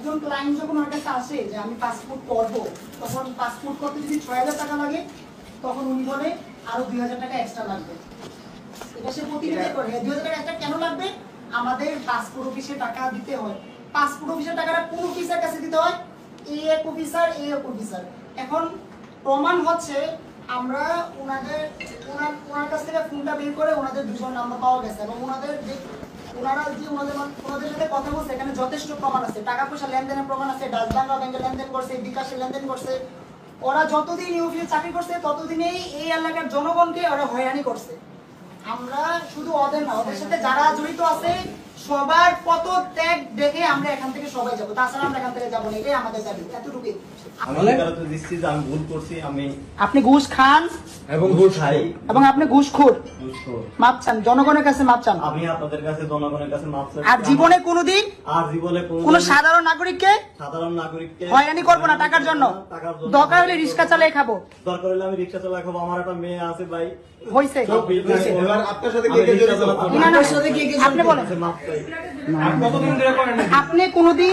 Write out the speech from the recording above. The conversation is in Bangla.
একজন ক্লায়েন্ট যখন আমার কাছে আসে যে আমি পাসপোর্ট করবো, তখন পাসপোর্ট করতে যদি ৬,০০০ টাকা লাগে, তখন উনি বলে আরো ২,০০০ টাকা এক্সট্রা লাগবে। এটা সে প্রতিনিধি করে ২,০০০ টাকা এক্সট্রা কেন লাগবে? আমাদের পাসপোর্ট অফিসে টাকা দিতে হয়। পাসপোর্ট অফিসের টাকাটা কোন অফিসার কাছে দিতে হয়? এক অফিসার, এক অফিসার। এখন প্রমাণ হচ্ছে আমরা ওনার কাছ থেকে ফোনটা বের করে ওনাদের দুজন নাম্বার পাওয়া গেছে, এবং ওনাদের সাথে কথা বলছে, এখানে যথেষ্ট প্রমাণ আছে, টাকা পয়সা লেনদেনের প্রমাণ আছে, ডাচ বাংলা ব্যাংকে লেনদেন করছে, বিকাশে লেনদেন করছে। ওরা যতদিন এই অফিসে চাকরি করছে ততদিনেই এই এলাকার জনগণকে ওরা হয়রানি করছে। আমরা শুধু ওদের না, ওদের সাথে যারা জড়িত আছে সবার পদত্যাগ দেখে আমরা এখান থেকে সবাই যাবো, তাছাড়া আমরা এখান থেকে যাবো না, এটাই আমাদের দাবি। এতটুকুই। আপনি ঘুষ খান এবং ঘুষ খাই এবং আপনি ঘুষখোর। মাপ চান, জনগণের কাছে মাপ চান। আমি আপনাদের কাছে জনগণের কাছে মাপ চাই। আর জীবনে কোনোদিন কোন সাধারণ নাগরিককে হয়রানি করবো না টাকার জন্য। দরকার হলে রিক্সা চালিয়ে খাবো, দরকার হলে আমি রিক্সা চালিয়ে খাবো। আমার একটা মেয়ে আছে ভাই। হইছে। এবার আপনার সাথে কে কে জড়িত? আপনি বলেন, আপনি কোনোদিন